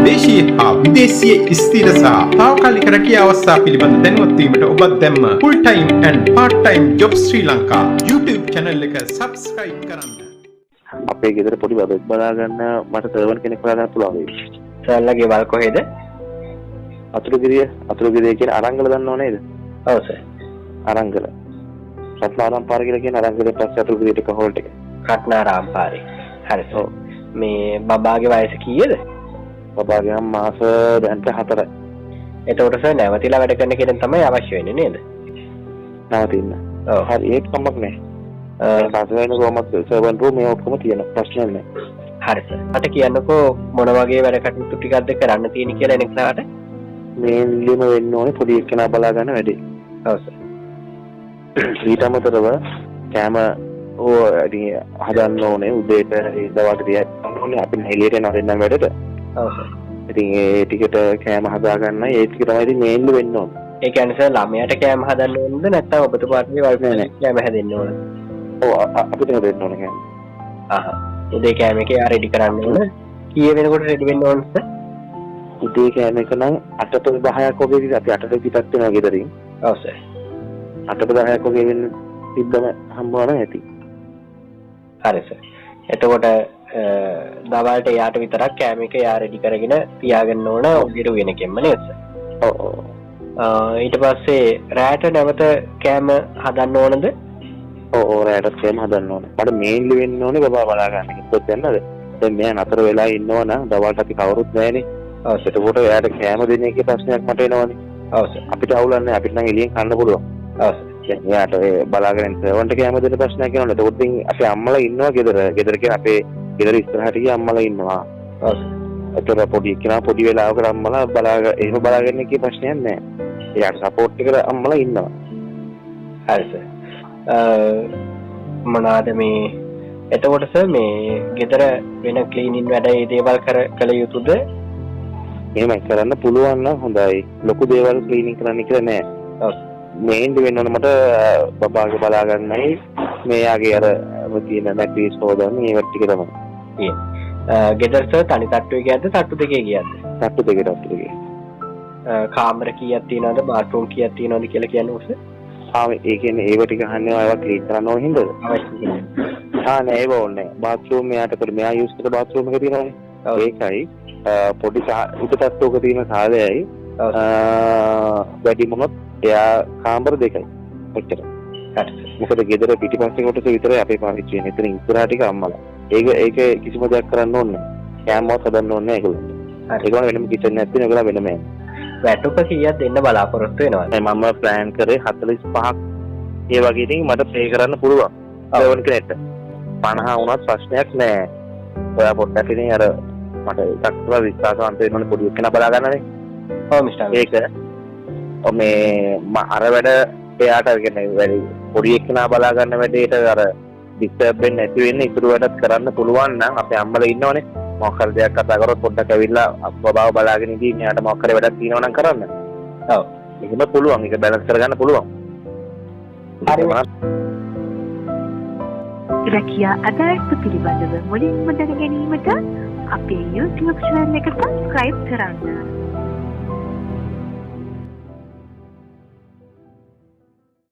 දේශීය හා විදේශීය ස්ථිර සහ තාවකාලික රැකියාව අවස්ථා පිළිබඳ දැනුවත් වීමට ඔබ දැම්ම full time and part time job Sri Lanka YouTube channel එක subscribe කරන්න. අපේ ගෙදර පොඩි බබෙක් බලා ගන්න මට සර්වන් කෙනෙක් බලා ගන්න පුළුවන් වෙයි. සර්ලගේ වල් කොහෙද? අතුරුගිරිය කියන අරංගල දන්නව නේද? ඔව් සර්. අරංගල. රත්නාරාම පාර කියලා කියන අරංගලේ පස්සේ අතුරුගිරියට එක හෝල්ට් එක. රත්නාරාම පාරේ. හරි සර්. මේ බබාගේ වයස කීයද? බබාගේ නම් මාස දැන් 4යි. එතකොට සර් නැවතිලා වැඩ කරන කෙනෙක් තමයි අවශ්‍ය වෙන්නේ නේද? නවතින්න. ඔව්. හරි ඒක කමක් නැහැ. පාසලෙන් කොහොමද සර්වන් රූම් මේ ඔක්කොම තියෙනවා. ප්‍රශ්න නැහැ. හරි සර්. මට කියන්නකෝ මොන වගේ වැඩ කටයුතු ටිකක්ද කරන්න තියෙන්නේ කියලා එනකලාට. මේන්ලිම වෙන්න ඕනේ පොඩි එක්කෙනා බලා ගන්න වැඩේ. ඔව් සර්. ඊට අමතරව කැම හදන්න ඕනේ උදේට දවල්ට තියන්න ඕනේ අපි හෙලියට යන දෙන්නම් වැඩට. ඔව් සර්. ඉතින් ඒ ටිකට කැම හදා ගන්න ඒ ටික තමයි ඉතින් මේන්ලි වෙන්න ඕනේ. ඒ කියන්නේ සර් ළමයාට කෑම හදන්න ඕනද නැත්නම් ඔබතුමාගේ වල්පේ කෑම හැදෙන්න ඕනද? ඔව් අපිට හදන්න ඕනේ කැම. උදේ කෑම එක රෙඩි කරන්න ඕන. කීය වෙනකොට රෙඩි වෙන්න ඕනද සර්? උදේ කෑම එක නම් 8:10ක් වගේ ඉතින් අපි 8ට පිටත් වෙනවා ගෙදරින්. ඔව් සර්. 8:10ක් වගේ වෙන්න තිබ්බම හම්බවන ඇති. හරි සර්. එතකොට දවල්ට එයාට විතරක් කෑම එක එයා රෙඩි කරගෙන තියාගන්න ඕන ඔබට වෙනකෙම්ම නේද සර්? ඔව් ඔව්. ඊට පස්සේ රැට නැවත කෑම හදන්න ඕනද? ඔව් රැට කෑම හදන්න ඕනේ. මට මේන්ලි වෙන්න ඕනේ බබා බලා ගන්න. කිව්වොත් යන්නද? දැන් මෙයා නතර වෙලා ඉන්නවනම් දවල්ට අපි කවුරුත් නැහැනේ. ඔව් සර්. එතකොට එයාට කෑම දෙන එකේ ප්‍රශ්නයක් මට එනවනේ. ඔව් සර්. අපිට අවුලක් නැහැ. අපිට නම් එළියෙන් කන්න පුළුවන්. ඔව් සර්. එයාට බලාගෙන සර්වන්ට කෑම දෙන ප්‍රශ්නයක් එනවනේ. එතකොට ඉතින් අපේ අම්මලා ඉන්නවා ගෙදර. ගෙදර කියන්නේ අපේ ගෙදර ඉස්සරහට ගිය අම්මලා ඉන්නවා. ඔව් සර්. ඒතර පොඩි කෙනා පොඩි වෙලාවකට අම්මලා එහෙම බලාගෙන එකේ ප්‍රශ්නයක් නැහැ. එයාට සපෝට් එකට අම්මලා ඉන්නවා. හරි සර්. මොනවාද මේ එතකොට සර් මේ ගෙදර වෙන ක්ලීනින් වැඩ ඒ දේවල් කළ යුතුද? එහෙම කරන්න පුළුවන් නම් හොඳයි. ලොකු දේවල් ක්ලීනින් කරන්න කියලා නෑ. ඔව්. මේන්ද වෙන්න ඕන මට බබාගේ බලා ගන්නයි මෙයාගේ අර තියෙන මැට්‍රිස් හොදන්න මේ ටික තමයි. ගෙදර සර් තනි තට්ටුවේ ගියද්ද තට්ටු දෙකේ ගියද්ද? තට්ටු දෙකේ. කාමර කීයක් තියෙනවද බාත්රූම් කීයක් තියෙනවද කියලා කියන්නකො සර්. ඒ කියන්නේ ඒව ටික අහන්නේ ඒවා ක්ලීන් කරන්න ඕන හින්දාද? නෑ ඒව ඕනේ. බාත්රූම් මෙයාට කර මෙයා යූස් කරන බාත්රූම් එක තියෙනවානේ. ඒකයි පොඩි උඩ තට්ටුවක තියෙන සාදයයි වැඩි මොනොත් එයා කාමර දෙකයි. ඔච්චර. හරි. මොකද ගෙදර පිටිපස්සේ කොටස විතරයි අපේ පාවිච්චි වෙන්නේ. එතන ඉස්සරහ ටික අම්මලා. ඒක කිසිම දෙයක් කරන්න ඕනේ නෑ. කෑමවත් හදන්න ඕනේ නෑ ඒගොල්ලෝ. ඒගොල්ලෝ වෙනම කිචන් එකක් තියෙන ඒගොල්ලෝ වෙනම යන්නේ. වැටුප කීයක් දෙන්න බලාපොරොත්තු වෙනවද? මම ප්ලෑන් කරේ 45ක් ඒ වගේ ඉතින් මට පේ කරන්න පුළුවන්. සර්වන් කෙනෙක්ට. 50 වුණත් ප්‍රශ්නයක් නෑ. ඔයා පොඩ්ඩක් ඉතින් අර මට එකක් තුලා විශ්වාසවන්ත වෙන්න ඕනේ පොඩි කෙනා බලා ගන්නනේ. ඔව් මිස්ටර්. ඒක මේ අර වැඩ එයාට කියන්නේ වැඩි පොඩි එක්කෙනා බලා ගන්න වැඩේට අර ඩිස්ටර්බ් වෙන්නේ නැති වෙන්නේ ඉතුරු වැඩත් කරන්න පුළුවන් නම් අපේ අම්මලා ඉන්නවනේ. මොකක් හරි දෙයක් කතා කරොත් පොඩ්ඩක් ඇවිල්ලා බබාව බලාගෙන ඉඳී මෙයාට මොකක් හරි වැඩක් තියෙනවා නම් කරන්න. ඔව්. එහෙම පුළුවන්. ඒක බැලන්ස් කරගන්න පුළුවන්. හරි. රැකියා අදාළත්ව පිළිබඳව මුලින්ම දැන ගැනීමට අපේ YouTube channel එක subscribe කරන්න.